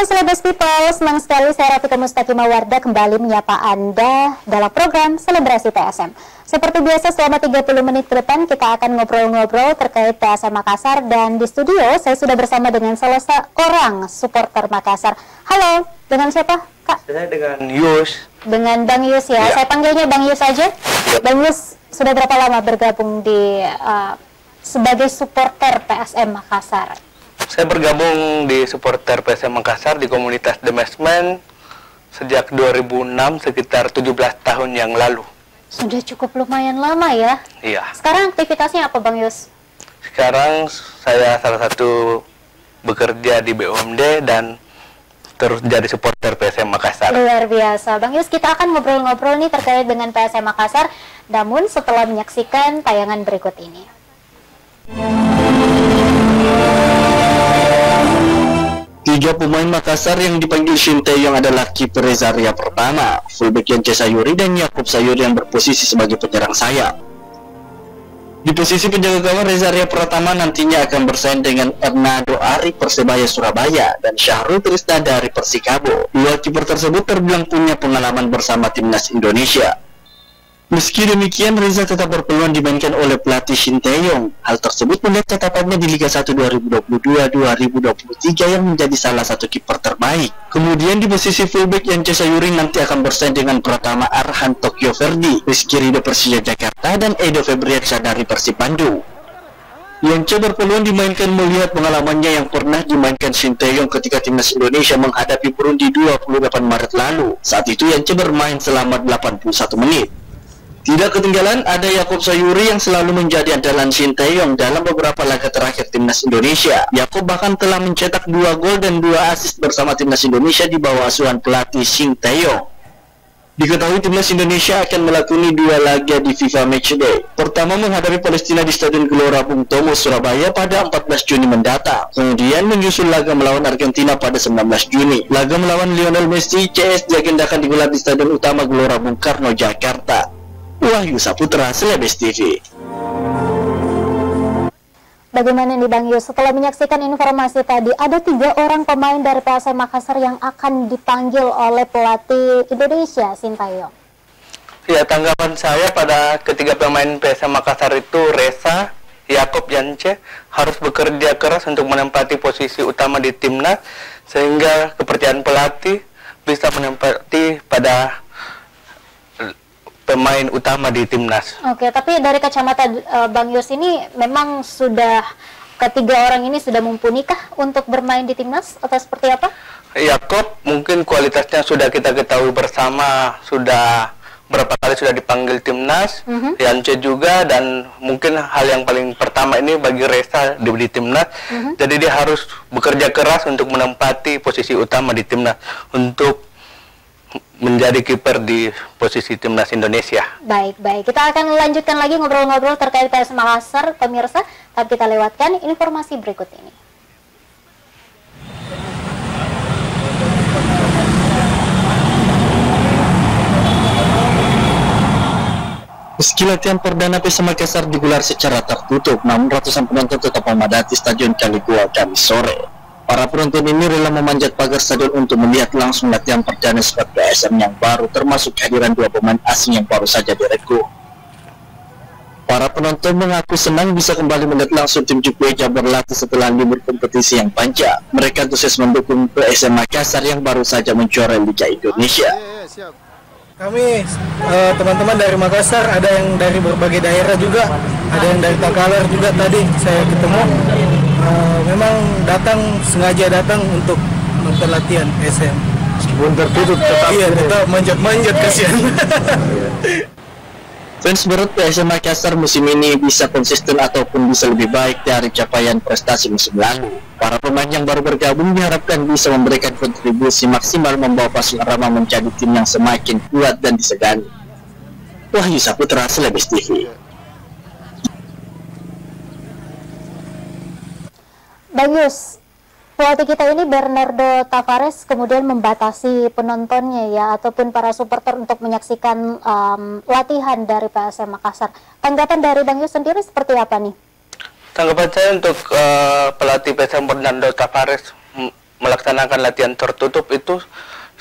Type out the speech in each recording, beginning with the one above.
Halo Celebes People, senang sekali saya Rafika Mustaqimah Wardah kembali menyapa Anda dalam program Selebrasi PSM. Seperti biasa selama 30 menit ke depan kita akan ngobrol-ngobrol terkait PSM Makassar, dan di studio saya sudah bersama dengan salah seorang supporter Makassar. Halo, dengan siapa Kak? Saya dengan Yus. Dengan Bang Yus ya, saya panggilnya Bang Yus saja. Bang Yus sudah berapa lama bergabung di sebagai supporter PSM Makassar? Saya bergabung di supporter PSM Makassar di komunitas The Mesmen sejak 2006, sekitar 17 tahun yang lalu. Sudah cukup lumayan lama ya? Iya. Sekarang aktivitasnya apa Bang Yus? Sekarang saya salah satu bekerja di BUMD dan terus jadi supporter PSM Makassar. Luar biasa. Bang Yus, kita akan ngobrol-ngobrol nih terkait dengan PSM Makassar, namun setelah menyaksikan tayangan berikut ini. Tiga pemain Makassar yang dipanggil Shin Tae-yong adalah kiper Rezaria pertama, fullback Yance Sayuri, dan Yakub Sayuri yang berposisi sebagai penyerang sayap. Di posisi penjaga gawang, Rezaria pertama nantinya akan bersaing dengan Ernado Ari Persebaya Surabaya dan Syahrul Trisna dari Persikabo. Dua kiper tersebut terbilang punya pengalaman bersama timnas Indonesia. Meski demikian, Reza tetap berpeluang dimainkan oleh pelatih Shin Tae-yong. Hal tersebut melihat catatannya di Liga 1 2022-2023 yang menjadi salah satu kiper terbaik. Kemudian di posisi fullback Yance Sayuri nanti akan bersaing dengan Pratama Arhan Tokyo Verdy, Rizky Ridho Persija Jakarta, dan Edo Febriansyah dari Persib Bandung. Yance berpeluang dimainkan melihat pengalamannya yang pernah dimainkan Shin Tae-yong ketika timnas Indonesia menghadapi Burundi 28 Maret lalu. Saat itu Yance bermain selama 81 menit. Tidak ketinggalan, ada Yakub Sayuri yang selalu menjadi andalan Shin Tae-yong dalam beberapa laga terakhir timnas Indonesia. Yakub bahkan telah mencetak 2 gol dan 2 assist bersama timnas Indonesia di bawah asuhan pelatih Shin Tae-yong. Diketahui timnas Indonesia akan melakoni 2 laga di FIFA Matchday. Pertama menghadapi Palestina di Stadion Gelora Bung Tomo, Surabaya pada 14 Juni mendatang. Kemudian menyusul laga melawan Argentina pada 19 Juni. Laga melawan Lionel Messi CS diagendakan digelar di Stadion Utama Gelora Bung Karno, Jakarta. Wahyu Saputra, Celebes TV. Bagaimana nih Bang Yus, setelah menyaksikan informasi tadi, ada 3 orang pemain dari PSM Makassar yang akan dipanggil oleh pelatih Indonesia, Shin Tae-yong. Ya, tanggapan saya pada ketiga pemain PSM Makassar itu Reza, Yakub, Yance harus bekerja keras untuk menempati posisi utama di timnas, sehingga kepercayaan pelatih bisa menempati pada pemain utama di timnas. Oke, tapi dari kacamata Bang Yus ini memang sudah ketiga orang ini sudah mumpunikah untuk bermain di timnas atau seperti apa? Yakub mungkin kualitasnya sudah kita ketahui bersama, sudah berapa kali sudah dipanggil timnas. Yance juga, dan mungkin hal yang paling pertama ini bagi Reza di timnas. Jadi dia harus bekerja keras untuk menempati posisi utama di timnas untuk menjadi kiper di posisi timnas Indonesia. Baik. Kita akan lanjutkan lagi ngobrol-ngobrol terkait PSM Makassar, pemirsa. Tapi kita lewatkan informasi berikut ini. Meski latihan perdana PSM Makassar digelar secara tertutup, namun ratusan penonton tetap memadati Stadion Caligua Kamis sore. Para penonton ini rela memanjat pagar stadion untuk melihat langsung latihan perdana skuad PSM yang baru, termasuk kehadiran 2 pemain asing yang baru saja direkrut. Para penonton mengaku senang bisa kembali melihat langsung tim Jukweja berlatih setelah libur kompetisi yang panjang. Mereka antusias mendukung PSM Makassar yang baru saja menjuarai Liga Indonesia. Kami teman-teman dari Makassar, ada yang dari berbagai daerah juga, ada yang dari Takalar juga tadi saya ketemu. Memang sengaja datang untuk nonton latihan PSM. Meskipun tertutup tetap. Iya, tetap manjat-manjat kasihan. Fans berat PSM Makassar musim ini bisa konsisten ataupun bisa lebih baik dari capaian prestasi musim lalu. Para pemain yang baru bergabung diharapkan bisa memberikan kontribusi maksimal membawa Pasukan Rama menjadi tim yang semakin kuat dan disegani. Wahyu Saputra, Celebes TV. Bang Yus, pelatih kita ini Bernardo Tavares kemudian membatasi penontonnya ya, ataupun para supporter untuk menyaksikan latihan dari PSM Makassar. Tanggapan dari Bang Yus sendiri seperti apa nih? Tanggapan saya untuk pelatih PSM Bernardo Tavares melaksanakan latihan tertutup itu,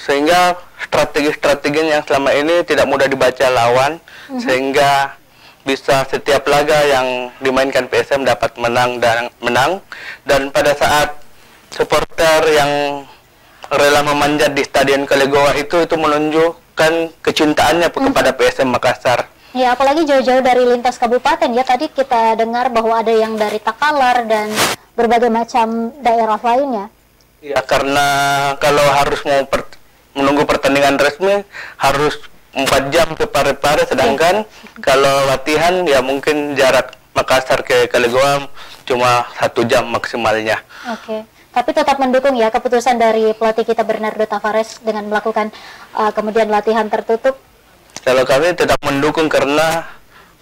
sehingga strategi-strategi yang selama ini tidak mudah dibaca lawan, sehingga bisa setiap laga yang dimainkan PSM dapat menang. Dan pada saat supporter yang rela memanjat di Stadion Kalegowa itu menunjukkan kecintaannya kepada PSM Makassar. Ya, apalagi jauh-jauh dari lintas kabupaten ya. Tadi kita dengar bahwa ada yang dari Takalar dan berbagai macam daerah lainnya. Ya, karena kalau harus menunggu pertandingan resmi harus 4 jam ke Parepare, sedangkan kalau latihan ya mungkin jarak Makassar ke Kalegowa cuma 1 jam maksimalnya. Oke. Tapi tetap mendukung ya keputusan dari pelatih kita Bernardo Tavares dengan melakukan kemudian latihan tertutup. Kalau kami tetap mendukung karena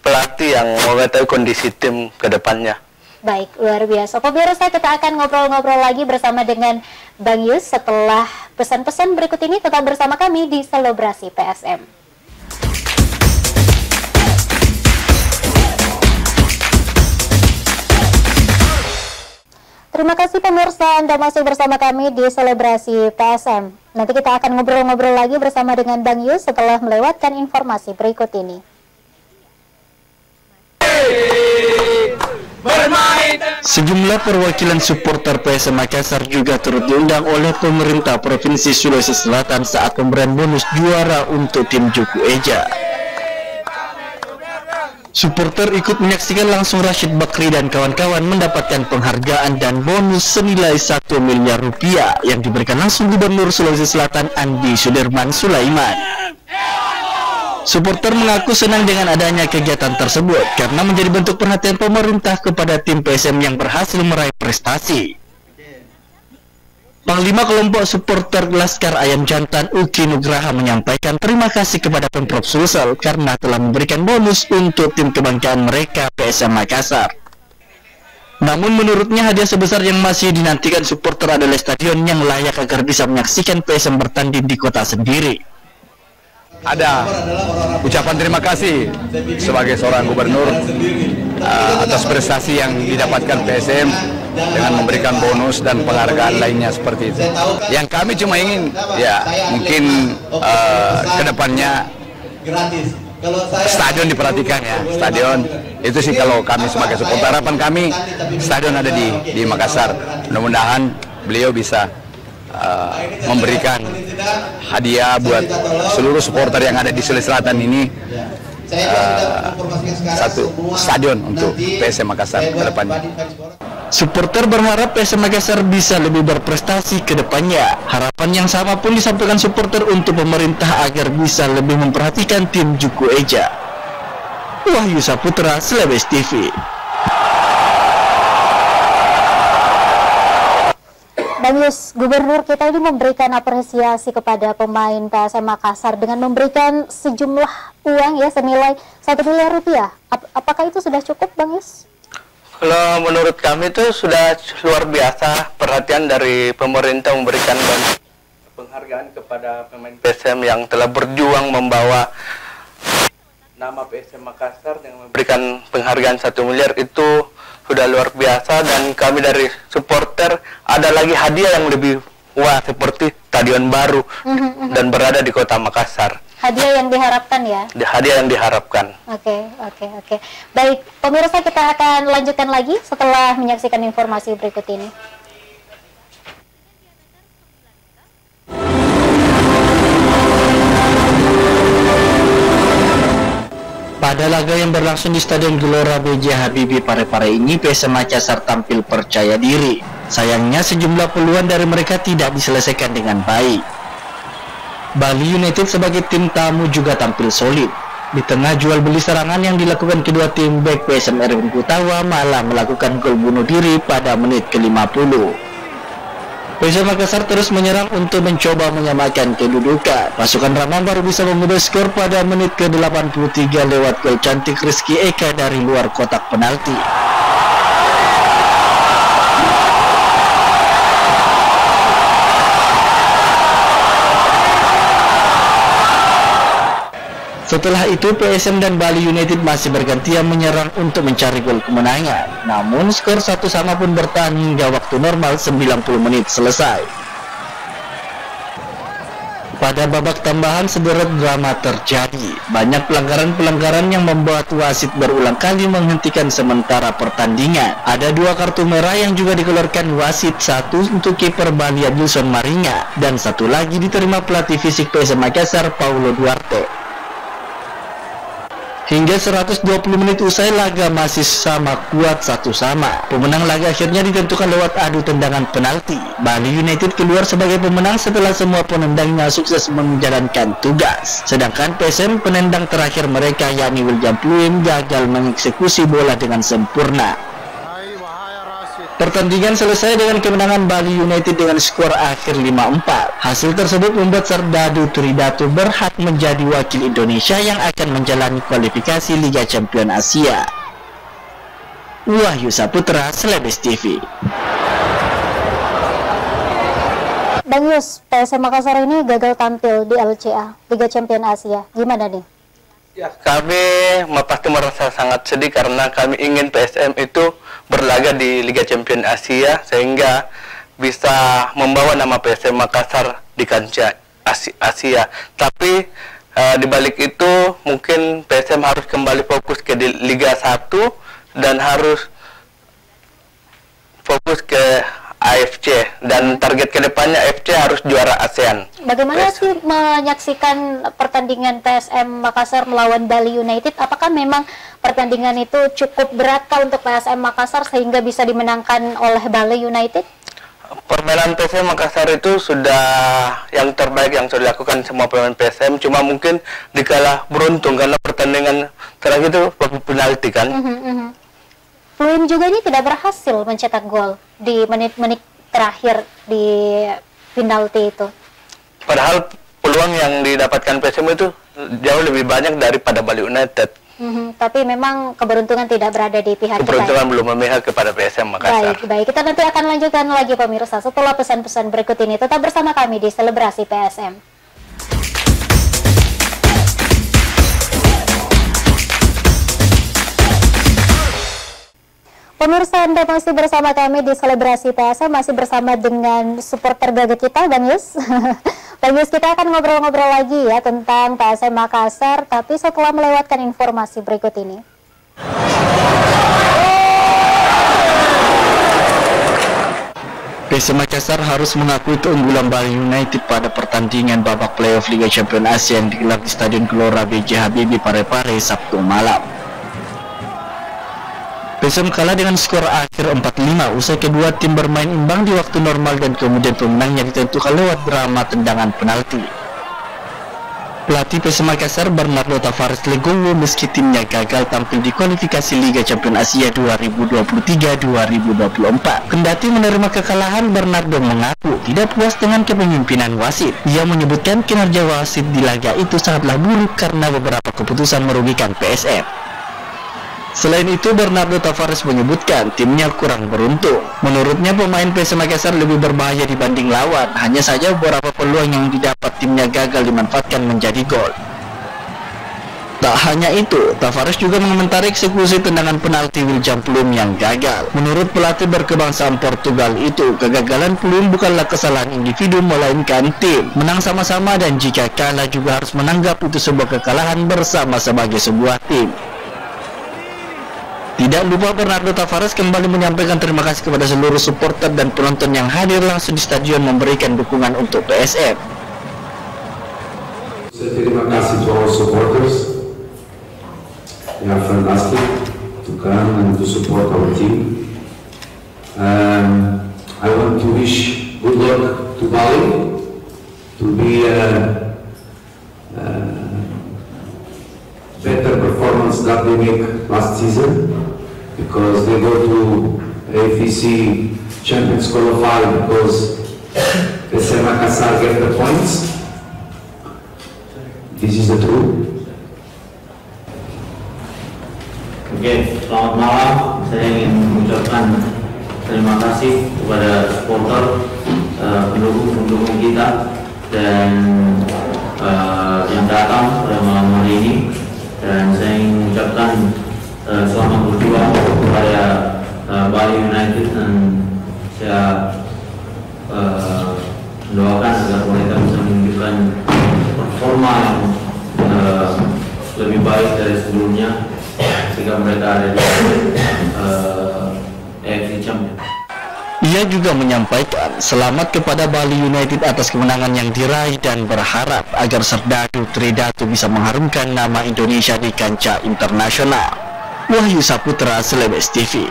pelatih yang mengetahui kondisi tim ke depannya. Baik, luar biasa. Pemirsa, kita akan ngobrol-ngobrol lagi bersama dengan Bang Yus setelah pesan-pesan berikut ini. Tetap bersama kami di Selebrasi PSM. Terima kasih pemirsa, Anda masih bersama kami di Selebrasi PSM. Nanti kita akan ngobrol-ngobrol lagi bersama dengan Bang Yus setelah melewatkan informasi berikut ini. Sejumlah perwakilan supporter PSM Makassar juga turut diundang oleh pemerintah Provinsi Sulawesi Selatan saat pemberian bonus juara untuk tim Juku Eja. Supporter ikut menyaksikan langsung Rashid Bakri dan kawan-kawan mendapatkan penghargaan dan bonus senilai 1 miliar rupiah yang diberikan langsung Gubernur Sulawesi Selatan Andi Sudirman Sulaiman. Supporter mengaku senang dengan adanya kegiatan tersebut karena menjadi bentuk perhatian pemerintah kepada tim PSM yang berhasil meraih prestasi. Panglima kelompok supporter Laskar Ayam Jantan Uki Nugraha menyampaikan terima kasih kepada Pemprov Sulsel karena telah memberikan bonus untuk tim kebanggaan mereka PSM Makassar. Namun menurutnya hadiah sebesar yang masih dinantikan supporter adalah stadion yang layak agar bisa menyaksikan PSM bertanding di kota sendiri. Ada ucapan terima kasih sebagai seorang gubernur atas prestasi yang didapatkan PSM dengan memberikan bonus dan penghargaan lainnya seperti itu. Yang kami cuma ingin ya mungkin kedepannya stadion diperhatikan ya, stadion itu sih kalau kami sebagai supporter, harapan kami stadion ada di Makassar. Mudah-mudahan beliau bisa memberikan hadiah buat seluruh supporter yang ada di Sulawesi Selatan ini, satu stadion untuk PSM Makassar ke depannya. Supporter berharap PSM Makassar bisa lebih berprestasi ke depannya. Harapan yang sama pun disampaikan supporter untuk pemerintah agar bisa lebih memperhatikan tim Juku Eja. Wahyu Saputra, Slebes TV. Bang Yus, Gubernur kita ini memberikan apresiasi kepada pemain PSM Makassar dengan memberikan sejumlah uang ya senilai 1 miliar rupiah. Apakah itu sudah cukup, Bang Yus? Kalau menurut kami itu sudah luar biasa perhatian dari pemerintah memberikan penghargaan kepada pemain PSM yang telah berjuang membawa nama PSM Makassar dengan memberikan penghargaan 1 miliar itu sudah luar biasa, dan kami dari supporter ada lagi hadiah yang lebih wah seperti stadion baru dan berada di kota Makassar. Hadiah yang diharapkan ya? Hadiah yang diharapkan. Oke. Baik, pemirsa, kita akan lanjutkan lagi setelah menyaksikan informasi berikut ini. Pada laga yang berlangsung di Stadion Gelora B.J. Habibie Parepare ini, PSM Makassar tampil percaya diri. Sayangnya sejumlah peluang dari mereka tidak diselesaikan dengan baik. Bali United sebagai tim tamu juga tampil solid. Di tengah jual beli serangan yang dilakukan kedua tim, back PSM Erwin Kutawa malah melakukan gol bunuh diri pada menit ke-50. PSM Makassar terus menyerang untuk mencoba menyamakan kedudukan. Pasukan Ramang baru bisa mengubah skor pada menit ke-83 lewat gol cantik Rizky Eka dari luar kotak penalti. Setelah itu PSM dan Bali United masih bergantian menyerang untuk mencari gol kemenangan. Namun skor 1-1 pun bertahan hingga waktu normal 90 menit selesai. Pada babak tambahan sederet drama terjadi. Banyak pelanggaran-pelanggaran yang membuat wasit berulang kali menghentikan sementara pertandingan. Ada 2 kartu merah yang juga dikeluarkan wasit, satu untuk kiper Bali Adilson Maringa dan satu lagi diterima pelatih fisik PSM Makassar Paulo Duarte. Hingga 120 menit usai laga masih sama kuat 1-1. Pemenang laga akhirnya ditentukan lewat adu tendangan penalti. Bali United keluar sebagai pemenang setelah semua penendangnya sukses menjalankan tugas. Sedangkan PSM penendang terakhir mereka yakni William Pluim gagal mengeksekusi bola dengan sempurna. Pertandingan selesai dengan kemenangan Bali United dengan skor akhir 5-4. Hasil tersebut membuat Serdadu Tridatu berhak menjadi wakil Indonesia yang akan menjalani kualifikasi Liga Champions Asia. Wahyu Saputra, Celebes TV. Bang Yus, PSM Makassar ini gagal tampil di LCA, Liga Champions Asia. Gimana nih? Ya, kami pasti merasa sangat sedih karena kami ingin PSM itu berlaga di Liga Champions Asia sehingga bisa membawa nama PSM Makassar di kancah Asia. Tapi di balik itu mungkin PSM harus kembali fokus ke Liga 1 dan harus fokus ke AFC dan target kedepannya AFC harus juara ASEAN. Bagaimana sih menyaksikan pertandingan PSM Makassar melawan Bali United? Apakah memang pertandingan itu cukup berat untuk PSM Makassar sehingga bisa dimenangkan oleh Bali United? Permainan PSM Makassar itu sudah yang terbaik yang sudah dilakukan semua pemain PSM, cuma mungkin dikalah beruntung karena pertandingan terakhir itu penalti kan. Pluim juga ini tidak berhasil mencetak gol di menit-menit terakhir di penalti itu. Padahal peluang yang didapatkan PSM itu jauh lebih banyak daripada Bali United. Tapi memang keberuntungan tidak berada di pihak kita. Keberuntungan belum memihak kepada PSM Makassar. Baik. Kita nanti akan lanjutkan lagi pemirsa setelah pesan-pesan berikut ini. Tetap bersama kami di Selebrasi PSM. Pemirsa, Anda masih bersama kami di Selebrasi PSM, masih bersama dengan supporter gagal kita, Bang Yus. Bang Yus, kita akan ngobrol-ngobrol lagi ya tentang PSM Makassar, tapi setelah melewatkan informasi berikut ini. PSM Makassar harus mengakui keunggulan Bali United pada pertandingan babak playoff Liga Champions Asia yang digelar di Stadion Gelora B.J. Habibie Parepare Sabtu malam. PSM kalah dengan skor akhir 4-5 usai kedua tim bermain imbang di waktu normal dan kemudian pemenangnya ditentukan lewat drama tendangan penalti. Pelatih PSM Makassar Bernardo Tavares legowo meski timnya gagal tampil di kualifikasi Liga Champions Asia 2023-2024. Kendati menerima kekalahan, Bernardo mengaku tidak puas dengan kepemimpinan wasit. Ia menyebutkan kinerja wasit di laga itu sangatlah buruk karena beberapa keputusan merugikan PSM. Selain itu, Bernardo Tavares menyebutkan timnya kurang beruntung. Menurutnya pemain PSM Makassar lebih berbahaya dibanding lawan. Hanya saja beberapa peluang yang didapat timnya gagal dimanfaatkan menjadi gol. Tak hanya itu, Tavares juga mengomentari eksekusi tendangan penalti William Pluim yang gagal. Menurut pelatih berkebangsaan Portugal itu, kegagalan Pluim bukanlah kesalahan individu melainkan tim. Menang sama-sama dan jika kalah juga harus menanggap itu sebuah kekalahan bersama sebagai sebuah tim. Tidak lupa Bernardo Tavares kembali menyampaikan terima kasih kepada seluruh supporter dan penonton yang hadir langsung di stadion memberikan dukungan untuk PSM. Terima kasih to all supporters. They are fantastic to come and to support our team. I want to wish good luck to Bali to be better performance that they make last season, because they go to AFC Champions qualify because PSM Makassar get the points. This is the truth. Oke, selamat malam. Saya ingin mengucapkan terima kasih kepada supporter, pendukung-pendukung kita dan yang datang pada malam hari ini. Dan saya ingin mengucapkan selamat berjuang kepada Bali United, dan saya mendoakan agar mereka bisa menunjukkan performa yang lebih baik dari sebelumnya ketika mereka ada di AFC Champions. Ia juga menyampaikan selamat kepada Bali United atas kemenangan yang diraih dan berharap agar Serdadu Tridatu bisa mengharumkan nama Indonesia di kancah internasional. Wahyu Saputra, Celebes TV.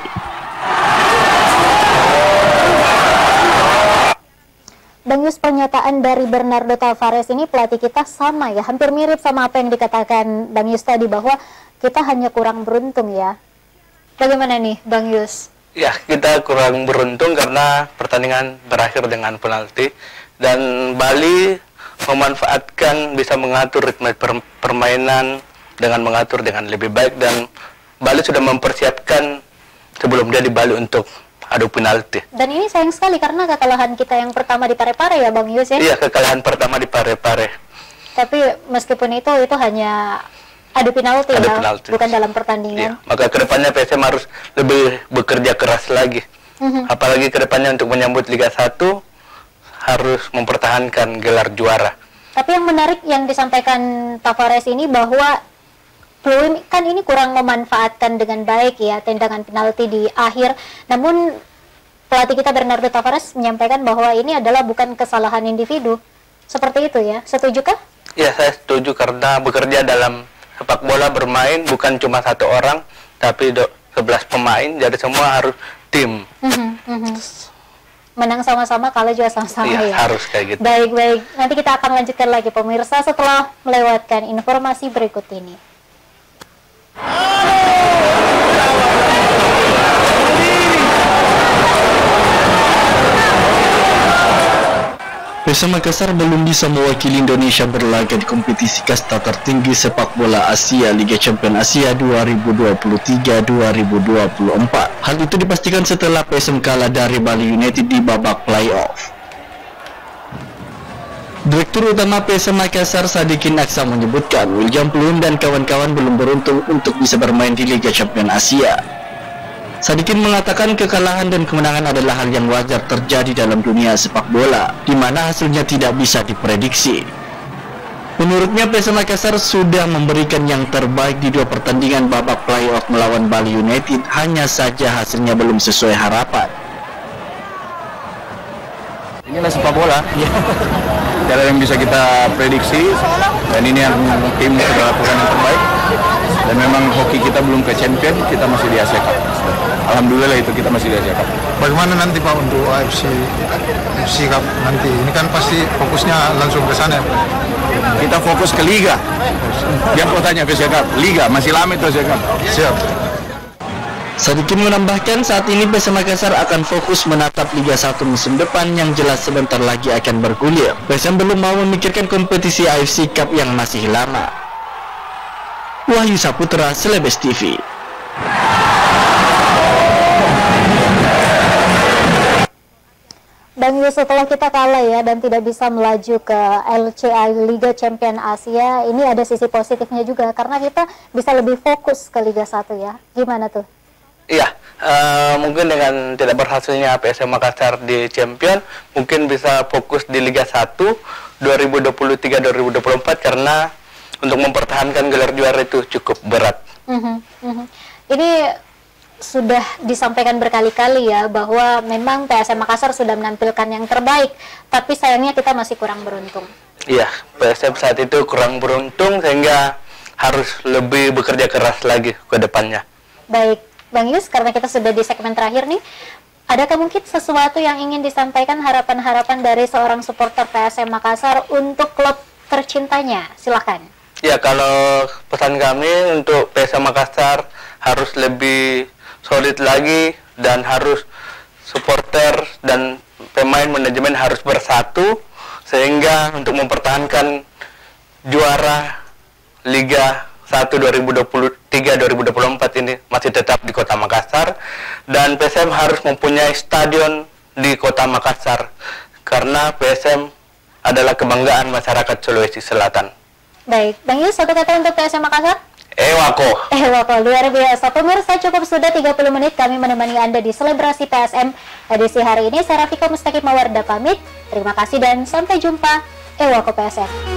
Bang Yus, pernyataan dari Bernardo Tavares ini pelatih kita sama ya, hampir mirip sama apa yang dikatakan Bang Yus tadi bahwa kita hanya kurang beruntung ya. Bagaimana nih Bang Yus? Ya, kita kurang beruntung karena pertandingan berakhir dengan penalti dan Bali memanfaatkan, bisa mengatur ritme permainan dengan mengatur dengan lebih baik, dan Bali sudah mempersiapkan sebelum dia di Bali untuk adu penalti. Dan ini sayang sekali karena kekalahan kita yang pertama di Parepare ya Bang Yus ya? Iya, kekalahan pertama di Parepare. Tapi meskipun itu hanya adu penalti ya, penalti, bukan dalam pertandingan. Iya, maka kedepannya PSM harus lebih bekerja keras lagi. Apalagi kedepannya untuk menyambut Liga 1 harus mempertahankan gelar juara. Tapi yang menarik yang disampaikan Tavares ini bahwa Pluim kan ini kurang memanfaatkan dengan baik ya tendangan penalti di akhir. Namun pelatih kita Bernardo Tavares menyampaikan bahwa ini adalah bukan kesalahan individu. Seperti itu ya, setujukah? Ya, saya setuju karena bekerja dalam sepak bola bermain bukan cuma satu orang, tapi 11 pemain, jadi semua harus tim. Menang sama-sama, kalah juga sama-sama ya. Harus kayak gitu. Baik. Nanti kita akan lanjutkan lagi pemirsa setelah melewatkan informasi berikut ini. PSM Makassar belum bisa mewakili Indonesia berlaga di kompetisi kasta tertinggi sepak bola Asia Liga Champions Asia 2023-2024. Hal itu dipastikan setelah PSM kalah dari Bali United di babak playoff. Direktur Utama PSM Makassar Sadikin Aksa menyebutkan William Pluim dan kawan-kawan belum beruntung untuk bisa bermain di Liga Champions Asia. Sadikin mengatakan kekalahan dan kemenangan adalah hal yang wajar terjadi dalam dunia sepak bola, di mana hasilnya tidak bisa diprediksi. Menurutnya PSM Makassar sudah memberikan yang terbaik di 2 pertandingan babak playoff melawan Bali United, hanya saja hasilnya belum sesuai harapan. Inilah sepak bola, tidak ada yang bisa kita prediksi, dan ini yang tim sudah lakukan yang terbaik. Dan memang hoki kita belum ke champion, kita masih di Asia Cup. Alhamdulillah itu kita masih di Asia Cup. Bagaimana nanti Pak untuk AFC Cup nanti? Ini kan pasti fokusnya langsung ke sana. Kita fokus ke Liga. Dia kau tanya ke Asia Cup, Liga masih lama itu Asia Cup. Siap. Sadikin menambahkan saat ini PSM Makassar akan fokus menatap Liga 1 musim depan yang jelas sebentar lagi akan bergulir. PSM belum mau memikirkan kompetisi AFC Cup yang masih lama. Wahyu Saputra, Celebes TV. Bang Yus, setelah kita kalah ya dan tidak bisa melaju ke LCA Liga Champions Asia, ini ada sisi positifnya juga karena kita bisa lebih fokus ke Liga 1 ya. Gimana tuh? Iya, mungkin dengan tidak berhasilnya PSM Makassar di Champion, mungkin bisa fokus di Liga 1 2023-2024 karena untuk mempertahankan gelar juara itu cukup berat. Ini sudah disampaikan berkali-kali ya bahwa memang PSM Makassar sudah menampilkan yang terbaik, tapi sayangnya kita masih kurang beruntung. Iya, PSM saat itu kurang beruntung sehingga harus lebih bekerja keras lagi ke depannya. Baik, Bang Yus, karena kita sudah di segmen terakhir nih, adakah mungkin sesuatu yang ingin disampaikan, harapan-harapan dari seorang supporter PSM Makassar untuk klub tercintanya? Silahkan. Ya, kalau pesan kami untuk PSM Makassar harus lebih solid lagi dan harus supporter dan pemain manajemen harus bersatu sehingga untuk mempertahankan juara Liga 1 2023-2024 ini masih tetap di Kota Makassar, dan PSM harus mempunyai stadion di Kota Makassar karena PSM adalah kebanggaan masyarakat Sulawesi Selatan. Baik, Bang Yus, satu kata untuk PSM Makassar? Ewako, luar biasa. Pemirsa, cukup sudah 30 menit kami menemani Anda di Selebrasi PSM edisi hari ini. Saya Rafika Mustaqim Mawarda pamit. Terima kasih dan sampai jumpa. Ewako PSM.